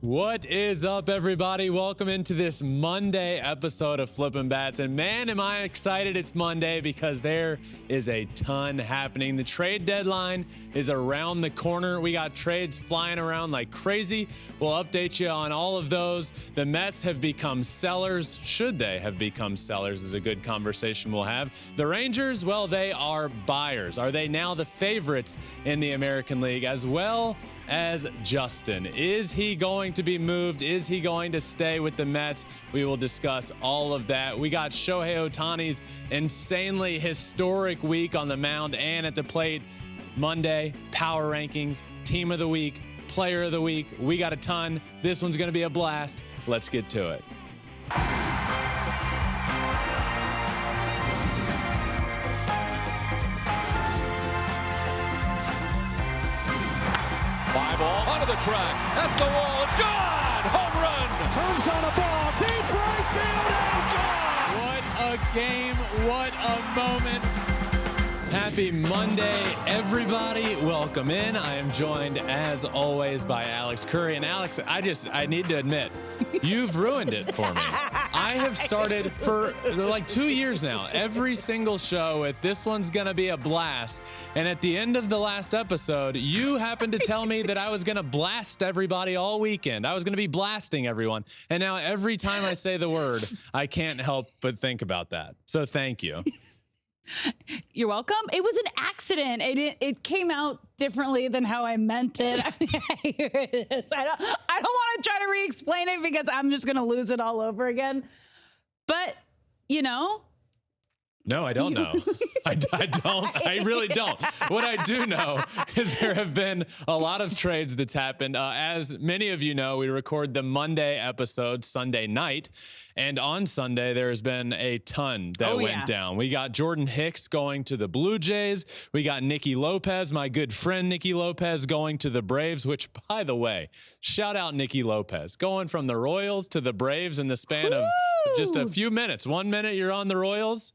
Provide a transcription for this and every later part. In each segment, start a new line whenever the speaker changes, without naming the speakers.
What is up, everybody? Welcome into this Monday episode of Flippin Bats. And man, am I excited it's Monday because there is a ton happening. The trade deadline is around the corner. We got trades flying around like crazy. We'll update you on all of those. The Mets have become sellers. Should they have become sellers is a good conversation we'll have. The Rangers, well, they are buyers. Are they now the favorites in the American League as well as Justin? Is he going to be moved? Is he going to stay with the Mets? We will discuss all of that. We got Shohei Ohtani's insanely historic week on the mound and at the plate. Monday, Power Rankings, Team of the Week, Player of the Week. We got a ton. This one's going to be a blast. Let's get to it.
Fly ball onto the track, at the wall, it's gone! Home run!
Turns on a ball, deep right field, and gone!
What a game, what a moment. Happy Monday, everybody. Welcome in. I am joined, as always, by Alex Curry. And Alex, I need to admit, you've ruined it for me. I have started for like 2 years now, every single show with this one's going to be a blast. And at the end of the last episode, you happened to tell me that I was going to blast everybody all weekend. I was going to be blasting everyone. And now every time I say the word, I can't help but think about that. So thank you.
You're welcome. It was an accident. It came out differently than how I meant it. Here it is. I don't want to try to re-explain it because I'm just going to lose it all over again. But, you know.
No, I don't know. I don't. I really don't. What I do know is there have been a lot of trades that's happened. As many of you know, we record the Monday episode Sunday night. And on Sunday, there's been a ton that went down. We got Jordan Hicks going to the Blue Jays. We got Nicky Lopez, my good friend Nicky Lopez, going to the Braves, which, by the way, shout out Nicky Lopez. Going from the Royals to the Braves in the span of just a few minutes. 1 minute you're on the Royals.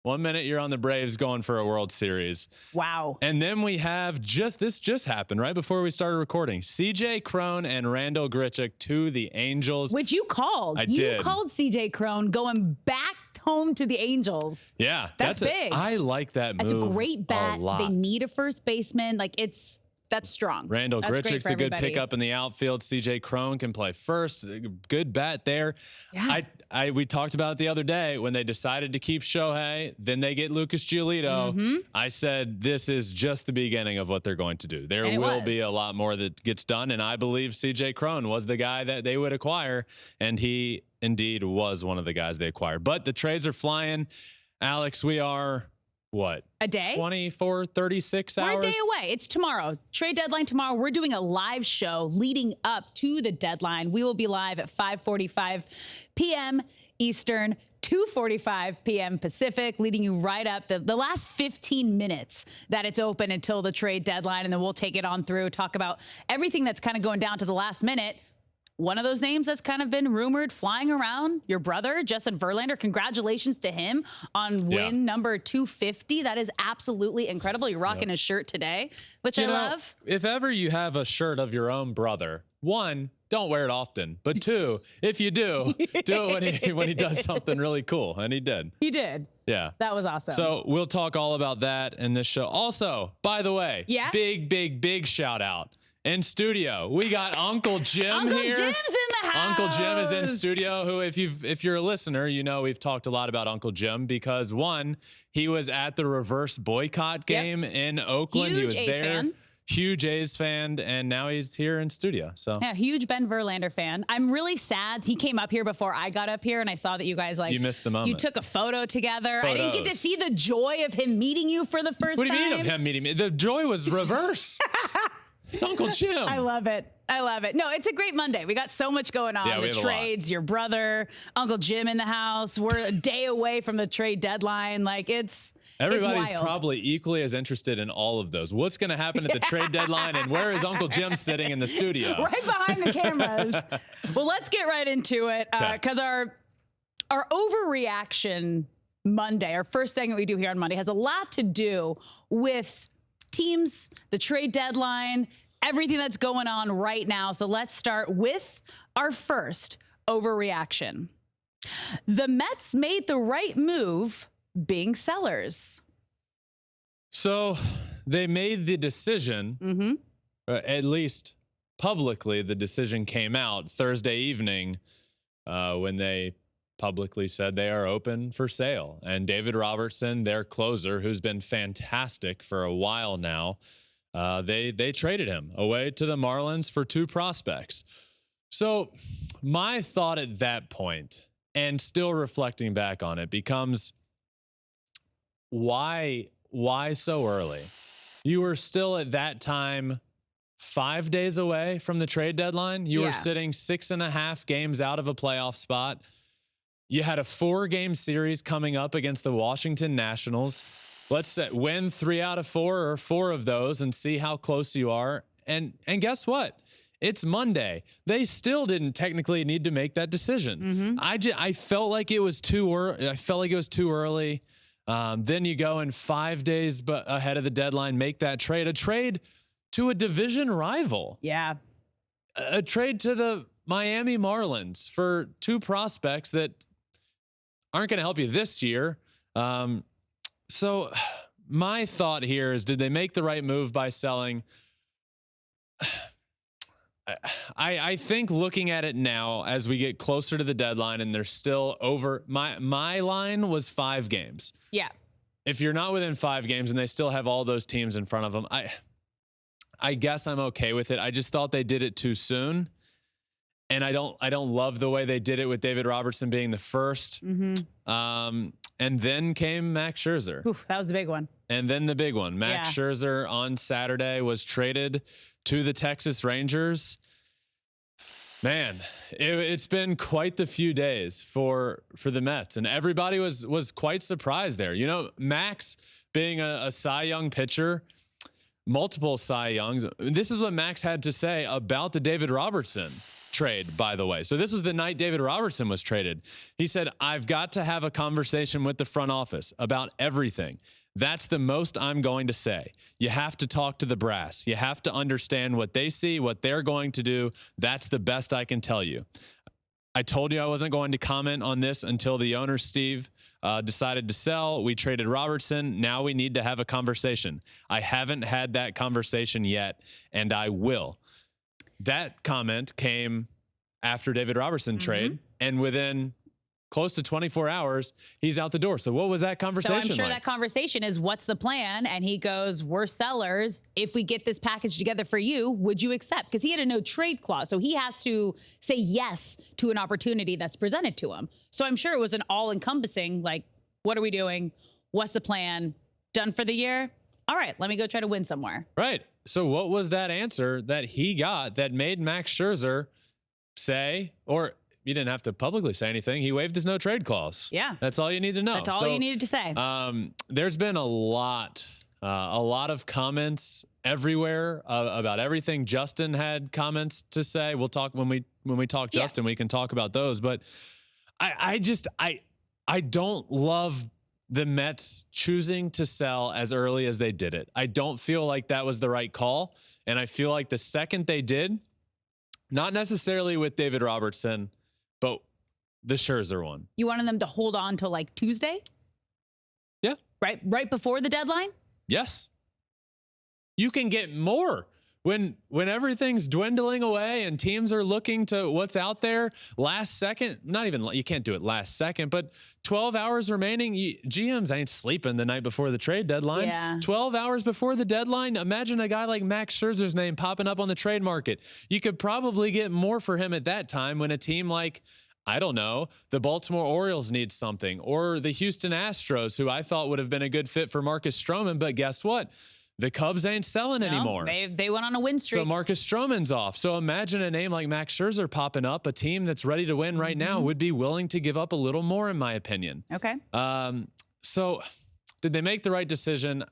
1 minute you're on the Braves going for a World Series.
Wow.
And then we have this just happened right before we started recording. CJ Cron and Randall Grichuk to the Angels.
Which you called.
I did.
You called CJ Cron going back home to the Angels.
Yeah.
That's big.
I like that move.
That's a great bat.
A lot.
They need a first baseman. That's strong.
Randall Grichuk's a good pickup in the outfield. CJ Cron can play first. Good bat there.
Yeah.
We talked about it the other day when they decided to keep Shohei. Then they get Lucas Giolito. I said this is just the beginning of what they're going to do. There will be a lot more that gets done, and I believe CJ Cron was the guy that they would acquire, and he indeed was one of the guys they acquired. But the trades are flying. Alex, we are what?
A day?
24, 36 hours?
We're a day away. It's tomorrow. Trade deadline tomorrow. We're doing a live show leading up to the deadline. We will be live at 5:45 p.m. Eastern, 2:45 p.m. Pacific, leading you right up the last 15 minutes that it's open until the trade deadline. And then we'll take it on through, talk about everything that's kind of going down to the last minute. One of those names that's kind of been rumored flying around, your brother, Justin Verlander. Congratulations to him on win number 250. That is absolutely incredible. You're rocking his shirt today, which I love.
If ever you have a shirt of your own brother, one, don't wear it often. But two, if you do it when he does something really cool. And he did.
He did.
Yeah.
That was awesome.
So we'll talk all about that in this show. Also, by the way, big shout out. In studio, we got Uncle Jim
Uncle
here.
Jim's in the house.
Uncle Jim is in studio. Who, if you're a listener, you know we've talked a lot about Uncle Jim because one, he was at the reverse boycott game in Oakland.
Huge
he was
A's
there.
fan.
Huge A's fan, and now he's here in studio. So
yeah, huge Ben Verlander fan. I'm really sad. He came up here before I got up here, and I saw that you guys you
missed the moment.
You took a photo together. I didn't get to see the joy of him meeting you for the first time.
What do you mean of him meeting me? The joy was reverse. It's Uncle Jim.
I love it. I love it. No, it's a great Monday. We got so much going on.
Yeah,
the trades, your brother, Uncle Jim in the house. We're a day away from the trade deadline.
Everybody's probably equally as interested in all of those. What's going to happen at the trade deadline, and where is Uncle Jim sitting in the studio?
Right behind the cameras. Well, let's get right into it because our overreaction Monday, our first segment we do here on Monday, has a lot to do with teams, the trade deadline, everything that's going on right now. So let's start with our first overreaction. The Mets made the right move being sellers.
So they made the decision, at least publicly, the decision came out Thursday evening when they publicly said they are open for sale. And David Robertson, their closer, who's been fantastic for a while now, they traded him away to the Marlins for 2 prospects. So my thought at that point, and still reflecting back on it, becomes why so early? You were still at that time 5 days away from the trade deadline. You were sitting 6.5 games out of a playoff spot. You had a 4-game series coming up against the Washington Nationals. Let's say win 3 out of 4 or 4 of those and see how close you are. And guess what? It's Monday. They still didn't technically need to make that decision. I felt like it was too early. I felt like it was too early. Then you go in 5 days ahead of the deadline, make that trade. A trade to a division rival. Yeah. A trade to the Miami Marlins for 2 prospects that aren't going to help you this year. So my thought here is, did they make the right move by selling? I think looking at it now as we get closer to the deadline and they're still over, my line was 5 games. Yeah. If you're not within 5 games and they still have all those teams in front of them, I guess I'm okay with it. I just thought they did it too soon. And I don't love the way they did it with David Robertson being the first. And then came Max Scherzer.
Oof, that was the big one.
And then the big one. Max Scherzer on Saturday was traded to the Texas Rangers. Man, it's been quite the few days for the Mets, and everybody was quite surprised there. You know, Max being a Cy Young pitcher, multiple Cy Youngs. This is what Max had to say about the David Robertson trade, by the way. So this was the night David Robertson was traded. He said, "I've got to have a conversation with the front office about everything. That's the most I'm going to say. You have to talk to the brass. You have to understand what they see, what they're going to do. That's the best I can tell you. I told you I wasn't going to comment on this until the owner, Steve, decided to sell. We traded Robertson. Now we need to have a conversation. I haven't had that conversation yet, and I will." That comment came after David Robertson trade, and within close to 24 hours, he's out the door. So what was that conversation
So I'm sure
like?
that conversation is, what's the plan? And he goes, we're sellers. If we get this package together for you, would you accept? Because he had a no trade clause. So he has to say yes to an opportunity that's presented to him. So I'm sure it was an all encompassing, like, what are we doing? What's the plan? Done for the year? All right, let me go try to win somewhere.
Right. So what was that answer that he got that made Max Scherzer say, or you didn't have to publicly say anything, he waived his no trade clause? Yeah. That's all you need to know.
That's all you needed to say.
There's been a lot of comments everywhere about everything. Justin had comments to say. We'll talk when we talk Justin, we can talk about those. But I don't love the Mets choosing to sell as early as they did it. I don't feel like that was the right call. And I feel like the second they did, not necessarily with David Robertson, but the Scherzer one.
You wanted them to hold on till like Tuesday?
Yeah.
Right before the deadline?
Yes. You can get more. When everything's dwindling away and teams are looking to what's out there last second, not even, you can't do it last second, but 12 hours remaining, GMs ain't sleeping the night before the trade deadline. Yeah. 12 hours before the deadline, imagine a guy like Max Scherzer's name popping up on the trade market. You could probably get more for him at that time when a team like, I don't know, the Baltimore Orioles needs something, or the Houston Astros, who I thought would have been a good fit for Marcus Stroman, but guess what? The Cubs ain't selling anymore.
They went on a win streak.
So Marcus Stroman's off. So imagine a name like Max Scherzer popping up. A team that's ready to win right now would be willing to give up a little more, in my opinion. Okay. So did they make the right decision?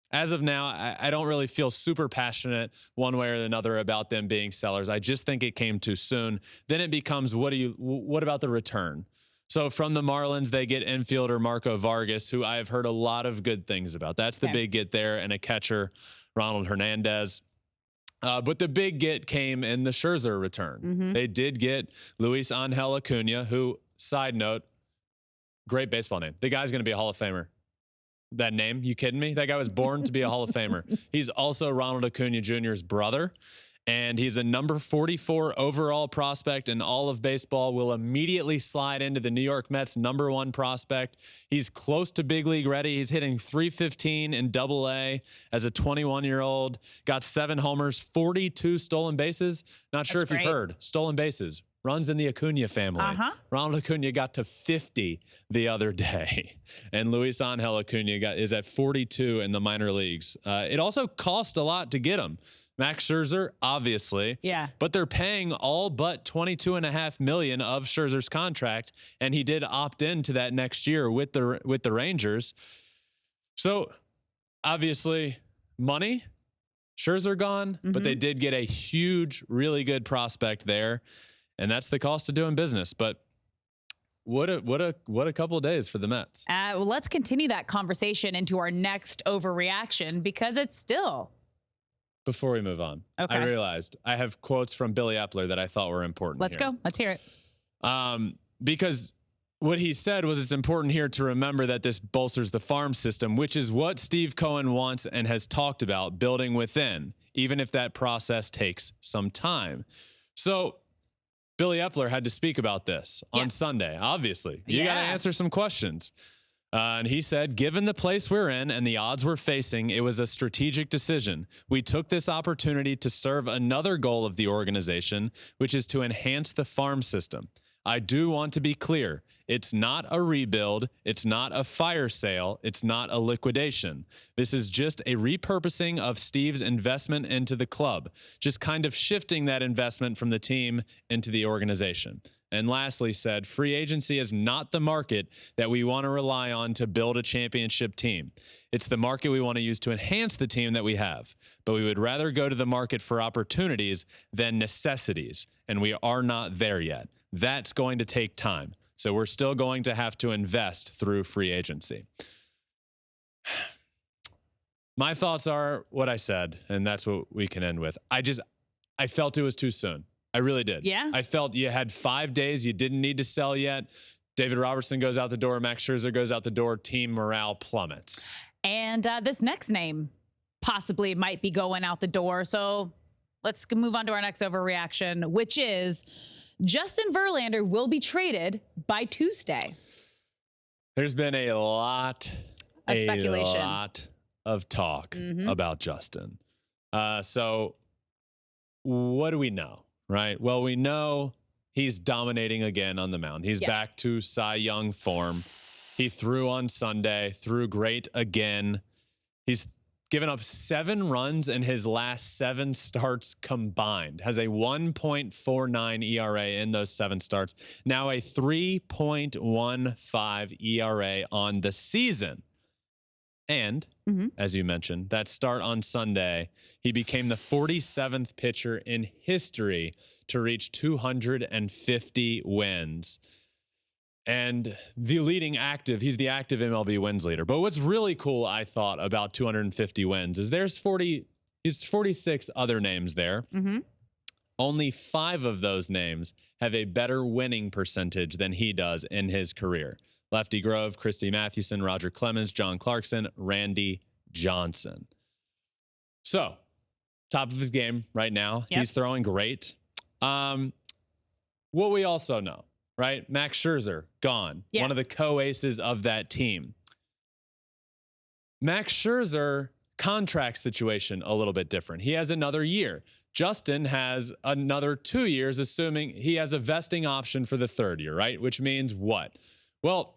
As of now, I don't really feel super passionate one way or another about them being sellers. I just think it came too soon. Then it becomes, what about the return? So from the Marlins, they get infielder Marco Vargas, who I have heard a lot of good things about. That's the big get there, and a catcher, Ronald Hernandez. But the big get came in the Scherzer return. They did get Luis Angel Acuna, who, side note, great baseball name. The guy's going to be a Hall of Famer. That name, you kidding me? That guy was born to be a Hall of Famer. He's also Ronald Acuna Jr.'s brother, and he's a number 44 overall prospect in all of baseball, will immediately slide into the New York Mets' #1 prospect. He's close to big league ready. He's hitting .315 in Double-A as a 21-year-old. Got 7 homers, 42 stolen bases. Not sure if you've heard. Stolen bases. Runs in the Acuna family. Ronald Acuna got to 50 the other day. And Luis Angel Acuna is at 42 in the minor leagues. It also cost a lot to get him. Max Scherzer, obviously.
Yeah.
But they're paying all but $22.5 million of Scherzer's contract, and he did opt into that next year with the Rangers. So, obviously, money. Scherzer gone, but they did get a huge, really good prospect there. And that's the cost of doing business. But what a couple of days for the Mets.
Well, let's continue that conversation into our next overreaction, because it's still.
Before we move on,
okay.
I realized I have quotes from Billy Eppler that I thought were important.
Let's go. Let's hear it.
Because what he said was, it's important here to remember that this bolsters the farm system, which is what Steve Cohen wants and has talked about building within, even if that process takes some time. So Billy Eppler had to speak about this on Sunday. Obviously, you got to answer some questions. And he said, given the place we're in and the odds we're facing, it was a strategic decision. We took this opportunity to serve another goal of the organization, which is to enhance the farm system. I do want to be clear. It's not a rebuild. It's not a fire sale. It's not a liquidation. This is just a repurposing of Steve's investment into the club, just kind of shifting that investment from the team into the organization. And lastly said, free agency is not the market that we want to rely on to build a championship team. It's the market we want to use to enhance the team that we have. But we would rather go to the market for opportunities than necessities. And we are not there yet. That's going to take time. So we're still going to have to invest through free agency. My thoughts are what I said, and that's what we can end with. I felt it was too soon. I really did.
Yeah.
I felt you had 5 days. You didn't need to sell yet. David Robertson goes out the door. Max Scherzer goes out the door. Team morale plummets.
And this next name possibly might be going out the door. So let's move on to our next overreaction, which is Justin Verlander will be traded by Tuesday.
There's been a lot
of speculation,
a lot of talk about Justin. So what do we know? Right. Well, we know he's dominating again on the mound. He's back to Cy Young form. He threw on Sunday, threw great again. He's given up 7 runs in his last 7 starts combined, has a 1.49 ERA in those 7 starts. Now a 3.15 ERA on the season. And as you mentioned, that start on Sunday, he became the 47th pitcher in history to reach 250 wins. And the leading active, he's the active MLB wins leader. But what's really cool, I thought, about 250 wins is there's 46 other names there. Only 5 of those names have a better winning percentage than he does in his career. Lefty Grove, Christy Mathewson, Roger Clemens, John Clarkson, Randy Johnson. So, top of his game right now. He's throwing great. What we also know, right? Max Scherzer, gone. One of the co-aces of that team. Max Scherzer, contract situation a little bit different. He has another year. Justin has another 2 years, assuming he has a vesting option for the 3rd year, right? Which means what? Well,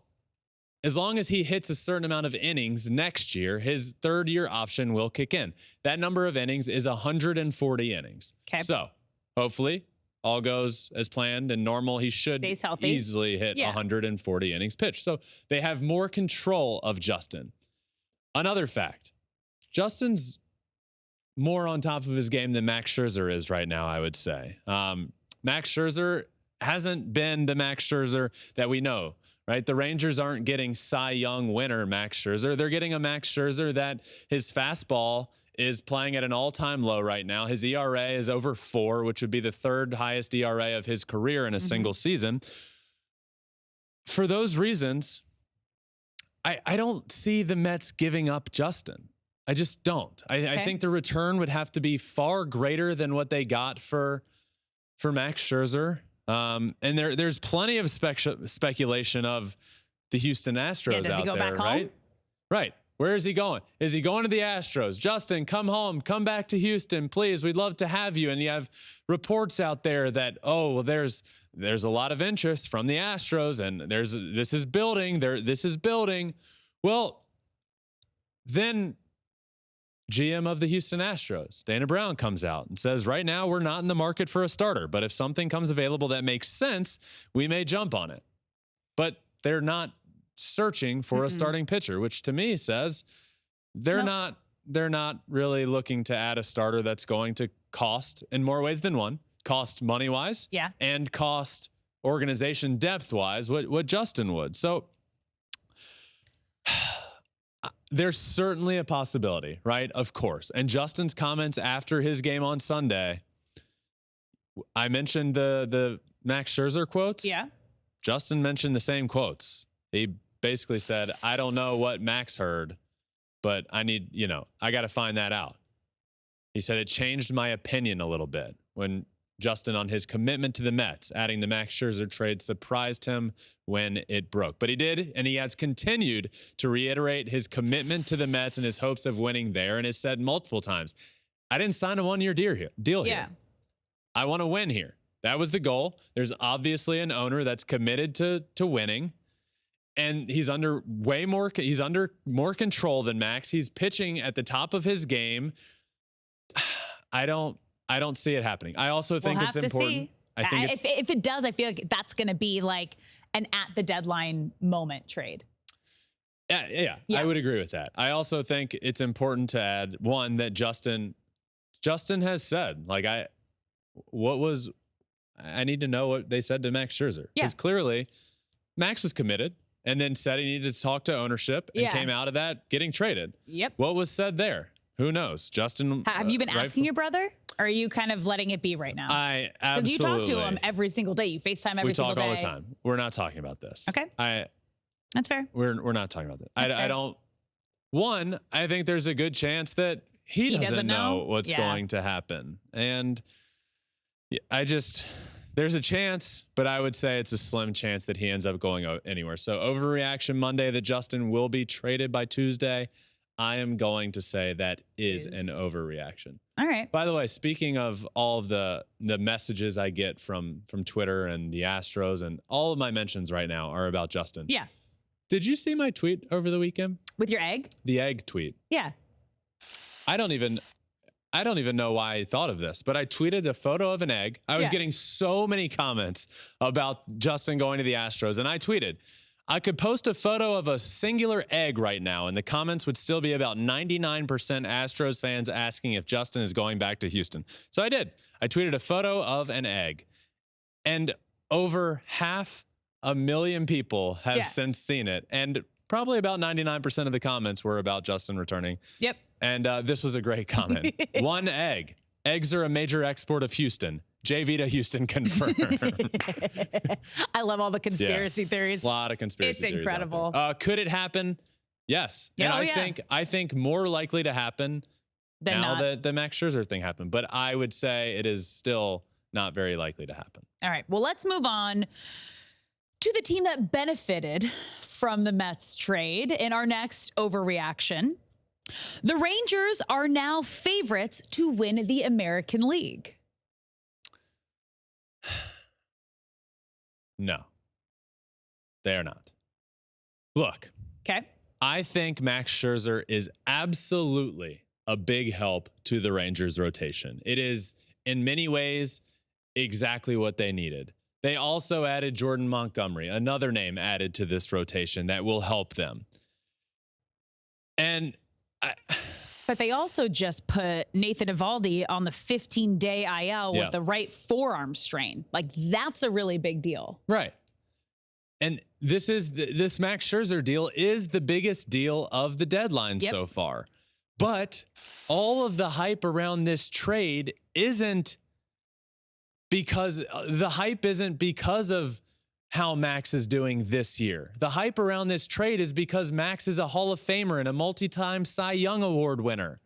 as long as he hits a certain amount of innings next year, his 3rd year option will kick in. That number of innings is 140 innings. Okay. So hopefully all goes as planned and normal. He should easily hit 140 innings pitched. So they have more control of Justin. Another fact, Justin's more on top of his game than Max Scherzer is right now, I would say. Max Scherzer hasn't been the Max Scherzer that we know, right? The Rangers aren't getting Cy Young winner Max Scherzer. They're getting a Max Scherzer that his fastball is playing at an all-time low right now. His ERA is over 4, which would be the 3rd highest ERA of his career in a single season. For those reasons, I don't see the Mets giving up Justin. I just don't. I think the return would have to be far greater than what they got for Max Scherzer. And there's plenty of speculation of the Houston Astros
does he
out
go
there,
back
right?
home?
Right. Where is he going? Is he going to the Astros? Justin, come home. Come back to Houston, please. We'd love to have you. And you have reports out there that, oh, well, there's a lot of interest from the Astros, and this is building. This is building. Well, then GM of the Houston Astros, Dana Brown, comes out and says, right now we're not in the market for a starter, but if something comes available that makes sense, we may jump on it. But they're not searching for a starting pitcher, which to me says they're not really looking to add a starter that's going to cost in more ways than one. Cost money-wise, and cost organization depth-wise, what Justin would. So there's certainly a possibility, right? Of course. And Justin's comments after his game on Sunday, I mentioned the Max Scherzer quotes. Yeah. Justin mentioned the same quotes. He basically said, I don't know what Max heard, but I got to find that out. He said it changed my opinion a little bit when Justin, on his commitment to the Mets, adding the Max Scherzer trade, surprised him when it broke. But he did, and he has continued to reiterate his commitment to the Mets and his hopes of winning there, and has said multiple times, I didn't sign a one-year deal here. I want to win here. That was the goal. There's obviously an owner that's committed to winning, and he's under more control than Max. He's pitching at the top of his game. I don't see it happening. I also think it's important. I think
if it does, I feel like that's going to be like an at the deadline moment trade.
Yeah, I would agree with that. I also think it's important to add one that Justin has said, like, I need to know what they said to Max Scherzer. Because clearly Max was committed and then said he needed to talk to ownership and came out of that getting traded. Yep. What was said there? Who knows? Justin.
Have you been asking your brother? Or are you kind of letting it be right now?
I absolutely.
Because you talk to him every single day. You FaceTime every single day.
We talk all the time. We're not talking about this.
Okay. That's fair.
We're not talking about that. I don't. One, I think there's a good chance that he doesn't know what's going to happen. And there's a chance, but I would say it's a slim chance that he ends up going anywhere. So overreaction Monday that Justin will be traded by Tuesday. I am going to say that is an overreaction.
All right.
By the way, speaking of all of the messages I get from Twitter and the Astros, and all of my mentions right now are about Justin.
Yeah.
Did you see my tweet over the weekend?
With your egg?
The egg tweet.
Yeah.
I don't even know why I thought of this, but I tweeted a photo of an egg. I was getting so many comments about Justin going to the Astros, and I tweeted, I could post a photo of a singular egg right now, and the comments would still be about 99% Astros fans asking if Justin is going back to Houston. So I did. I tweeted a photo of an egg, and over 500,000 people have since seen it, and probably about 99% of the comments were about Justin returning.
Yep.
And this was a great comment. One egg. Eggs are a major export of Houston. JV to Houston confirmed.
I love all the conspiracy theories.
A lot of conspiracy theories.
It's incredible.
Could it happen? Yes. And I think more likely to happen now that the Max Scherzer thing happened. But I would say it is still not very likely to happen.
All right. Well, let's move on to the team that benefited from the Mets trade in our next overreaction. The Rangers are now favorites to win the American League.
No, they are not. Look.
Okay.
I think Max Scherzer is absolutely a big help to the Rangers rotation. It is in many ways exactly what they needed. They also added Jordan Montgomery, another name added to this rotation that will help them.
But they also just put Nathan Eovaldi on the 15-day IL with the right forearm strain. Like, that's a really big deal.
Right. And this Max Scherzer deal is the biggest deal of the deadline so far. But all of the hype around this trade isn't because of how Max is doing this year. The hype around this trade is because Max is a Hall of Famer and a multi-time Cy Young Award winner.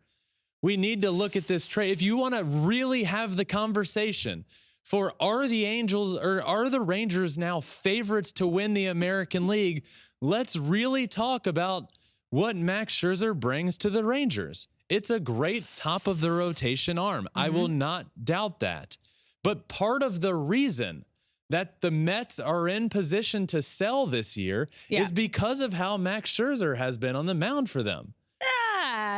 We need to look at this trade. If you want to really have the conversation for are the Rangers now favorites to win the American League, let's really talk about what Max Scherzer brings to the Rangers. It's a great top of the rotation arm. I will not doubt that. But part of the reason that the Mets are in position to sell this year is because of how Max Scherzer has been on the mound for them.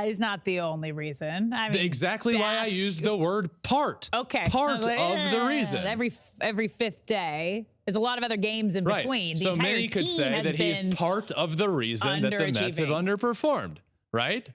Is not the only reason. I mean,
exactly why I used the word part.
Okay.
Part of the reason.
Every fifth day. There's a lot of other games in between.
So many could say that he's part of the reason that the Mets have underperformed, right?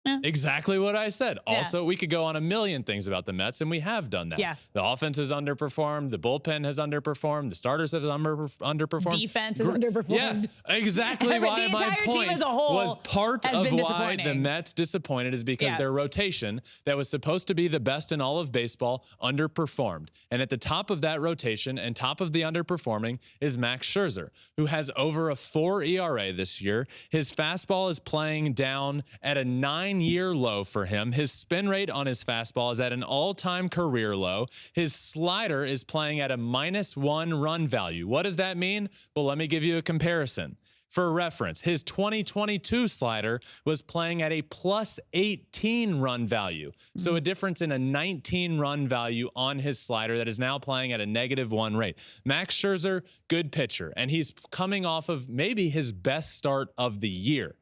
Yeah. Exactly what I said. Also, we could go on a million things about the Mets, and we have done that. Yeah. The offense has underperformed. The bullpen has underperformed. The starters have underperformed.
Defense has underperformed.
Yes, exactly why my point was part of why the Mets disappointed is because their rotation that was supposed to be the best in all of baseball underperformed. And at the top of that rotation and top of the underperforming is Max Scherzer, who has over a 4 ERA this year. His fastball is playing down at a 9-year low for him. His spin rate on his fastball is at an all-time career low. His slider is playing at a -1 run value. What does that mean? Well, let me give you a comparison. For reference, his 2022 slider was playing at a +18 run value. So a difference in a 19 run value on his slider that is now playing at a -1 rate. Max Scherzer, good pitcher, and he's coming off of maybe his best start of the year.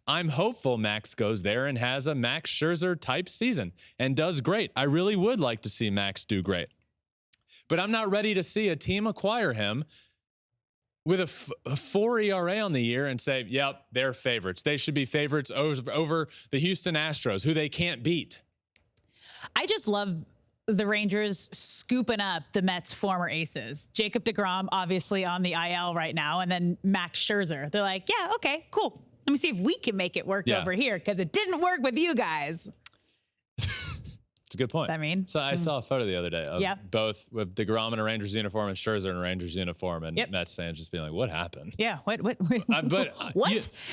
I'm hopeful Max goes there and has a Max Scherzer type season and does great. I really would like to see Max do great. But I'm not ready to see a team acquire him with a 4 ERA on the year and say, yep, they're favorites. They should be favorites over the Houston Astros, who they can't beat.
I just love the Rangers scooping up the Mets' former aces. Jacob deGrom, obviously on the IL right now, and then Max Scherzer. They're like, yeah, okay, cool. Let me see if we can make it work over here because it didn't work with you guys.
It's a good point.
I mean,
so I saw a photo the other day of both with deGrom in a Rangers uniform and Scherzer in a Rangers uniform, and Mets fans just being like, "What happened?"
Yeah, what? What?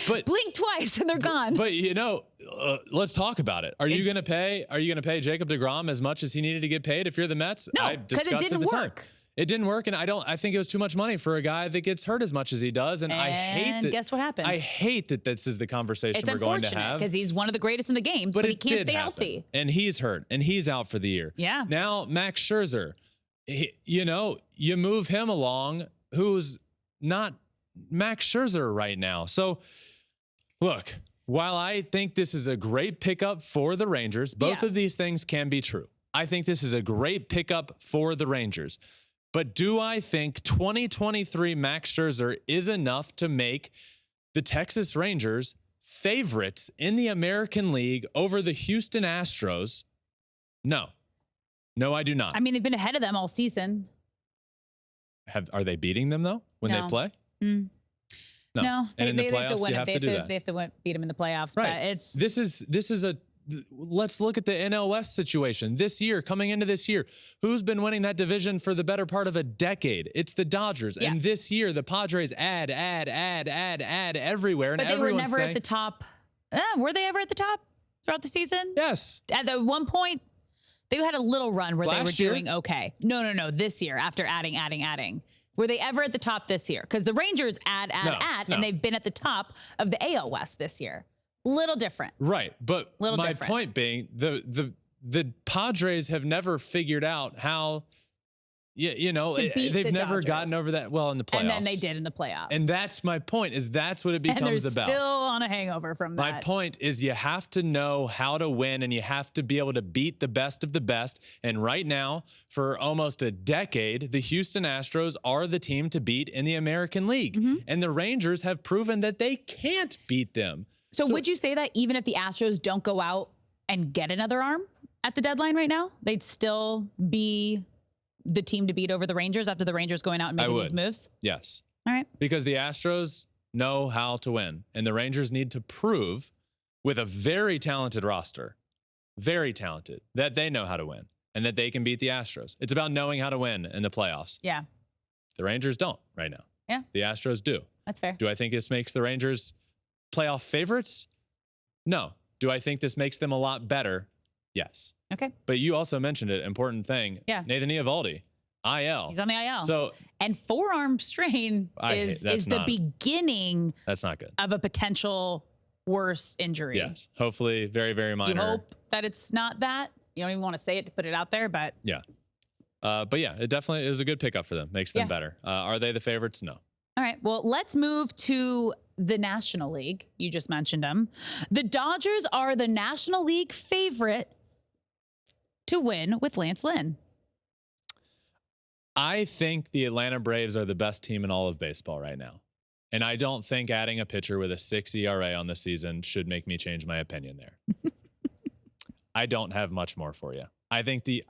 But
blink twice and they're gone.
But let's talk about it. Are you going to pay Jacob deGrom as much as he needed to get paid if you're the Mets?
No, because it didn't work.
It didn't work, and I think it was too much money for a guy that gets hurt as much as he does, and I hate that.
Guess what happened?
I hate that this is the conversation we're going to have.
It's unfortunate because he's one of the greatest in the games, but he can't stay healthy.
And he's hurt, and he's out for the year.
Yeah.
Now, Max Scherzer, you move him along, who's not Max Scherzer right now. So, look, while I think this is a great pickup for the Rangers, both of these things can be true. I think this is a great pickup for the Rangers. But do I think 2023 Max Scherzer is enough to make the Texas Rangers favorites in the American League over the Houston Astros? No. No, I do not.
I mean, they've been ahead of them all season.
Are they beating them, though, when they play? No. And in the playoffs, you have to do that.
They have to beat them in the playoffs.
Right.
But
this is a... Let's look at the NL West situation this year, coming into this year. Who's been winning that division for the better part of a decade? It's the Dodgers. Yeah. And this year, the Padres add everywhere. And
but they were never at the top. Were they ever at the top throughout the season?
Yes.
At the one point, they had a little run where they were doing okay. No. This year, after adding. Were they ever at the top this year? Because the Rangers add, and they've been at the top of the AL West this year. Little different. Right.
But my point being, the Padres have never figured out how, they've never gotten over that well in the playoffs.
And then they did in the playoffs.
And that's my point, is that's what it becomes about.
And they're still on a hangover from that.
My point is you have to know how to win, and you have to be able to beat the best of the best. And right now, for almost a decade, the Houston Astros are the team to beat in the American League. And the Rangers have proven that they can't beat them.
So would you say that even if the Astros don't go out and get another arm at the deadline right now, they'd still be the team to beat over the Rangers after the Rangers going out and making these moves?
Yes.
All right.
Because the Astros know how to win, and the Rangers need to prove with a very talented roster, very talented, that they know how to win and that they can beat the Astros. It's about knowing how to win in the playoffs.
Yeah.
The Rangers don't right now.
Yeah.
The Astros do.
That's fair.
Do I think this makes the Rangers playoff favorites? No. Do I think this makes them a lot better? Yes.
Okay.
But you also mentioned it, important thing.
Yeah.
Nathan Eovaldi, IL.
He's on the IL.
So,
and forearm strain is the beginning
that's not good.
of a potential worse injury.
Yes. Hopefully very, very minor.
You hope that it's not that. You don't even want to say it to put it out there, but
yeah. But yeah, it definitely is a good pickup for them. Makes them better. Are they the favorites? No.
All right. Well, let's move to the National League. You just mentioned them. The Dodgers are the National League favorite to win with Lance Lynn.
I think the Atlanta Braves are the best team in all of baseball right now. And I don't think adding a pitcher with a 6 ERA on the season should make me change my opinion there. I don't have much more for you. I think the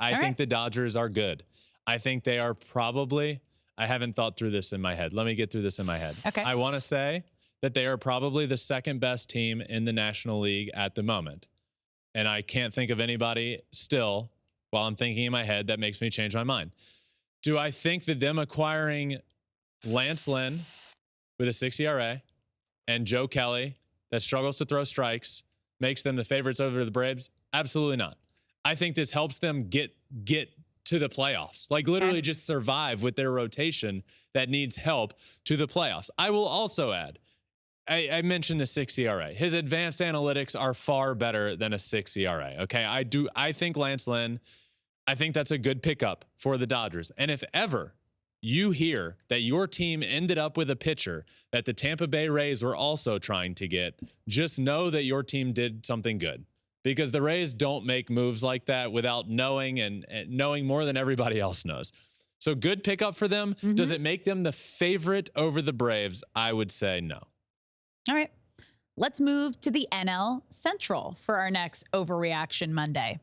Dodgers are good. I think they are probably, I haven't thought through this in my head. Let me get through this in my head.
Okay.
I want to say that they are probably the second best team in the National League at the moment. And I can't think of anybody still, while I'm thinking in my head, that makes me change my mind. Do I think that them acquiring Lance Lynn with a 6 ERA and Joe Kelly that struggles to throw strikes makes them the favorites over the Braves? Absolutely not. I think this helps them get to the playoffs, like literally just survive with their rotation that needs help to the playoffs. I will also add, I mentioned the 6 ERA. His advanced analytics are far better than a 6 ERA. Okay, I think Lance Lynn, I think that's a good pickup for the Dodgers. And if ever you hear that your team ended up with a pitcher that the Tampa Bay Rays were also trying to get, just know that your team did something good. Because the Rays don't make moves like that without knowing and knowing more than everybody else knows. So good pickup for them. Mm-hmm. Does it make them the favorite over the Braves? I would say no.
All right. Let's move to the NL Central for our next Overreaction Monday.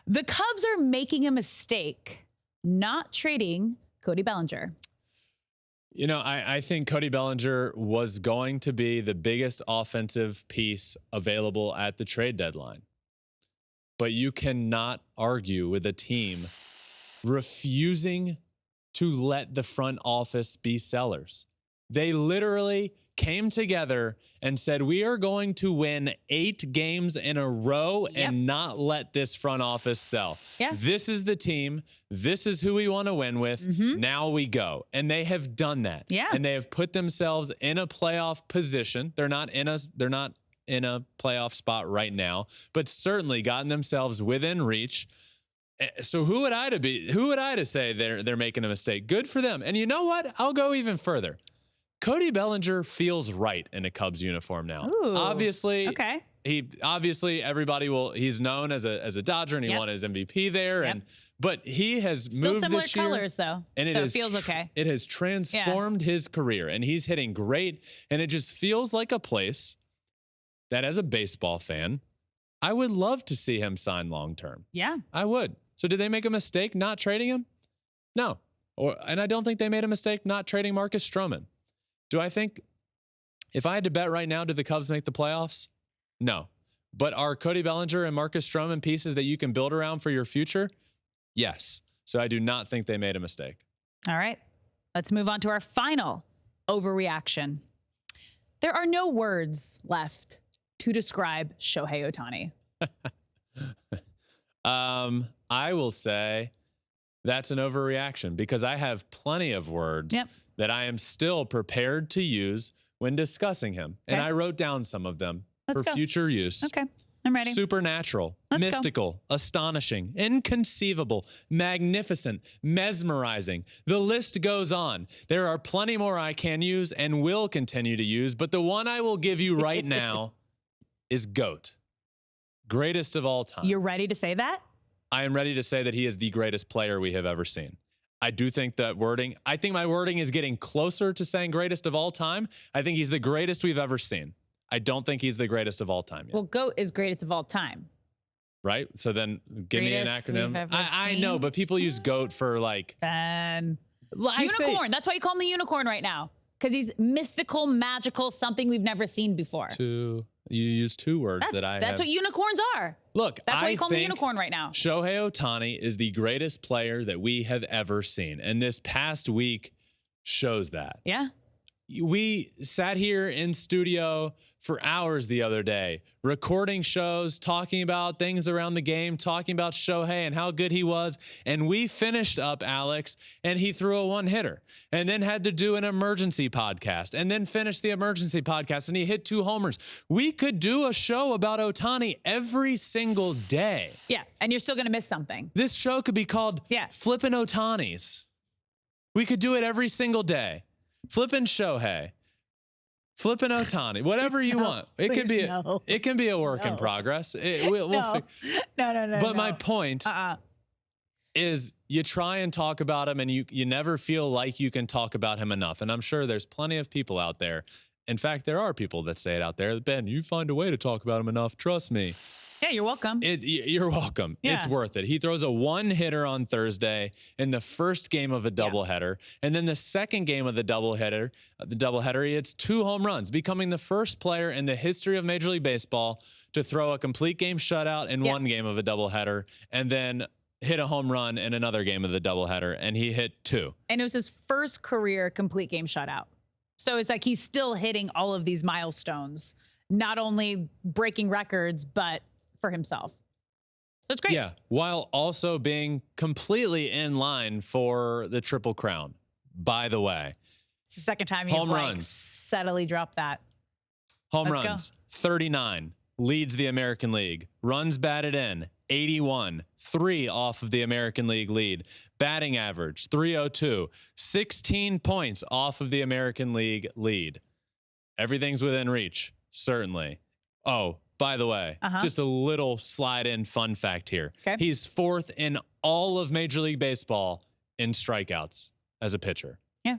The Cubs are making a mistake not trading Cody Bellinger.
You know, I think Cody Bellinger was going to be the biggest offensive piece available at the trade deadline. But you cannot argue with a team refusing to let the front office be sellers. They literally came together and said, we are going to win 8 games in a row and not let this front office sell. Yeah. This is the team. This is who we want to win with. Mm-hmm. Now we go. And they have done that. Yeah. And they have put themselves in a playoff position. They're not in a playoff spot right now, but certainly gotten themselves within reach. So who would I to say they're making a mistake? Good for them. And you know what? I'll go even further. Cody Bellinger feels right in a Cubs uniform now.
Ooh,
obviously,
okay.
Everybody he's known as a Dodger and he won his MVP there. But he has
still
moved
similar
this year.
Colors though.
And
so it feels okay.
It has transformed his career and he's hitting great. And it just feels like a place that as a baseball fan, I would love to see him sign long-term. Yeah. I would. So did they make a mistake not trading him? No. And I don't think they made a mistake not trading Marcus Stroman. Do I think if I had to bet right now, do the Cubs make the playoffs? No. But are Cody Bellinger and Marcus Stroman pieces that you can build around for your future? Yes. So I do not think they made a mistake. All right.
Let's move on to our final overreaction. There are no words left to describe Shohei Ohtani.
I will say that's an overreaction because I have plenty of words that I am still prepared to use when discussing him. Okay. And I wrote down some of them for future use.
Okay, I'm ready.
Supernatural, mystical, astonishing, inconceivable, magnificent, mesmerizing. The list goes on. There are plenty more I can use and will continue to use, but the one I will give you right now is GOAT. Greatest of all time.
You're ready to say that?
I am ready to say that he is the greatest player we have ever seen. I do think that I think my wording is getting closer to saying greatest of all time. I think he's the greatest we've ever seen. I don't think he's the greatest of all time yet.
Well, GOAT is greatest of all time.
Right? So then give me an acronym. I know, but people use GOAT for like...
Unicorn. That's why you call him the unicorn right now. because he's mystical, magical, something we've never seen before.
You use two words
That's what unicorns are.
Look,
that's why
I
you call me
think
unicorn right now.
Shohei Ohtani is the greatest player that we have ever seen. And this past week shows that.
Yeah.
We sat here in studio for hours the other day, recording shows, talking about things around the game, talking about Shohei and how good he was. And we finished up, Alex, and he threw a one-hitter and then had to do an emergency podcast and then finished the emergency podcast and he hit 2 homers. We could do a show about Ohtani every single day.
Yeah, and you're still going to miss something.
This show could be called Flippin Otanis. We could do it every single day. Flippin' Shohei, Flippin' Ohtani, whatever you want. It can be it can be a work in progress. No. But my point is you try and talk about him and you never feel like you can talk about him enough. And I'm sure there's plenty of people out there. In fact, there are people that say it out there. Ben, you find a way to talk about him enough. Trust me.
Yeah, you're welcome.
You're welcome. Yeah. It's worth it. He throws a one-hitter on Thursday in the first game of a doubleheader. And then the second game of the doubleheader, he hits 2 home runs, becoming the first player in the history of Major League Baseball to throw a complete game shutout in one game of a doubleheader and then hit a home run in another game of the doubleheader. And he hit 2. And
it was his first career complete game shutout. So it's like he's still hitting all of these milestones, not only breaking records, but for himself. That's great.
Yeah, while also being completely in line for the Triple Crown, by the way.
It's the second time you've like steadily dropped that.
Home runs, 39, leads the American League. Runs batted in, 81, 3 off of the American League lead. Batting average, 302, 16 points off of the American League lead. Everything's within reach, certainly. Oh, by the way, just a little slide-in fun fact here. Okay. He's 4th in all of Major League Baseball in strikeouts as a pitcher.
Yeah.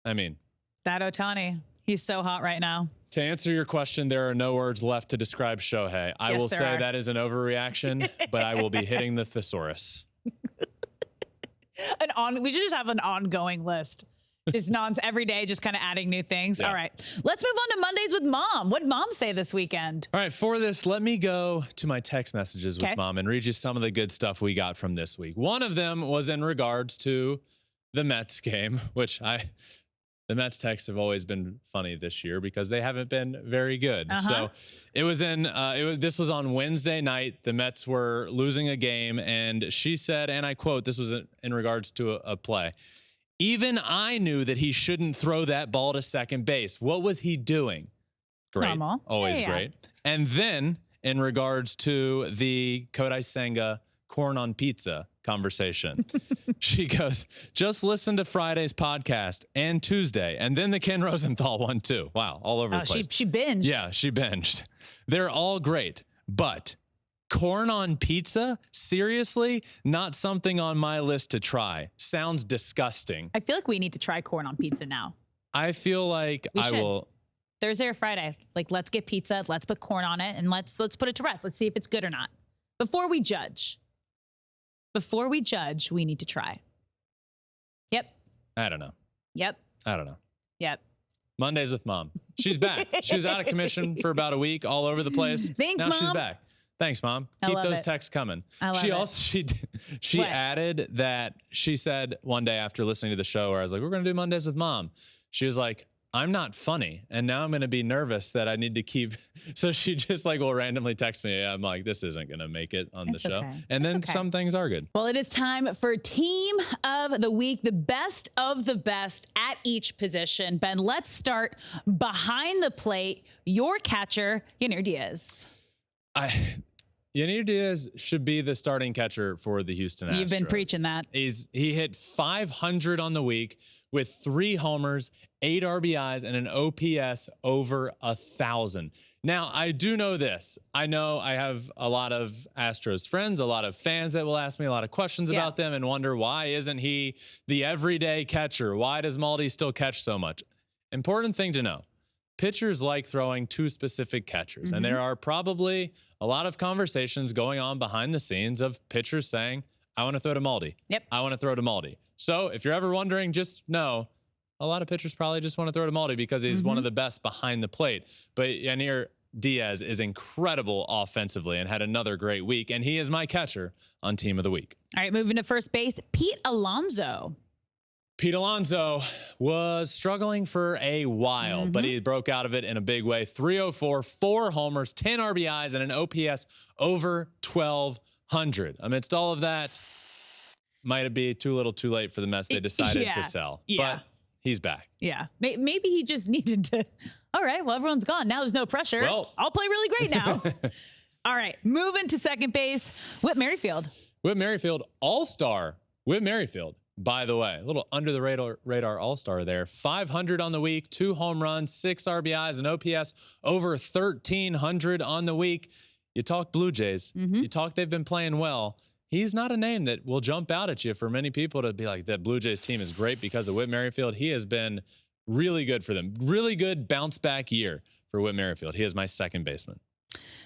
I mean.
That Ohtani, he's so hot right now.
To answer your question, there are no words left to describe Shohei. I will say that is an overreaction, but I will be hitting the thesaurus.
We should just have an ongoing list. Just every day, just kind of adding new things. Yeah. All right. Let's move on to Mondays with Mom. What'd Mom say this weekend?
All right. For this, let me go to my text messages with Mom and read you some of the good stuff we got from this week. One of them was in regards to the Mets game, which the Mets texts have always been funny this year because they haven't been very good. So it was this was on Wednesday night. The Mets were losing a game and she said, and I quote, this was in regards to a play. Even I knew that he shouldn't throw that ball to second base. What was he doing? Great.
Normal.
Always great. And then in regards to the Kodai Senga corn on pizza conversation, she goes, just listen to Friday's podcast and Tuesday. And then the Ken Rosenthal one too. Wow. All over the place.
She binged.
Yeah, she binged. They're all great. But corn on pizza? Seriously? Not something on my list to try. Sounds disgusting.
I feel like we need to try corn on pizza now.
I feel like I will.
Thursday or Friday, like let's get pizza, let's put corn on it, and let's put it to rest. Let's see if it's good or not. Before we judge, we need to try. Yep.
I don't know.
Yep.
I don't know.
Yep.
Mondays with Mom. She's back. She was out of commission for about a week, all over the place.
Thanks,
now
Mom.
She's back. Thanks, Mom. Keep those texts coming. She added that she said one day after listening to the show where I was like, we're going to do Mondays with Mom. She was like, I'm not funny. And now I'm going to be nervous that I need to keep. So she just will randomly text me. I'm like, this isn't going to make it on the show. Okay. And then some things are good.
Well, it is time for Team of the Week, the best of the best at each position. Ben, let's start behind the plate. Your catcher, Yanir Diaz.
Yanir Diaz should be the starting catcher for the Houston Astros.
You've been preaching that.
He hit 500 on the week with 3 homers, 8 RBIs, and an OPS over 1,000. Now, I do know this. I know I have a lot of Astros friends, a lot of fans that will ask me a lot of questions about them and wonder, why isn't he the everyday catcher? Why does Maldi still catch so much? Important thing to know. Pitchers like throwing to specific catchers. And there are probably a lot of conversations going on behind the scenes of pitchers saying, I want to throw to Maldi.
Yep.
I want to throw to Maldi. So if you're ever wondering, just know a lot of pitchers probably just want to throw to Maldi because he's one of the best behind the plate. But Yanir Diaz is incredible offensively and had another great week, and he is my catcher on Team of the Week.
All right, moving to first base, Pete Alonso.
Pete Alonso was struggling for a while, but he broke out of it in a big way. 304, 4 homers, 10 RBIs, and an OPS over 1,200. Amidst all of that, might it be too little too late for the Mets they decided to sell.
Yeah.
But he's back.
Yeah. Maybe he just needed to. All right, well, everyone's gone. Now there's no pressure.
Well,
I'll play really great now. All right, moving to second base, Whit Merrifield.
Whit Merrifield, all-star. Whit Merrifield, by the way, a little under the radar all-star there. 500 on the week, 2 home runs, 6 RBIs, and OPS over 1,300 on the week. You talk Blue Jays. You talk they've been playing well. He's not a name that will jump out at you for many people to be like, that Blue Jays team is great because of Whit Merrifield. He has been really good for them. Really good bounce back year for Whit Merrifield. He is my second baseman.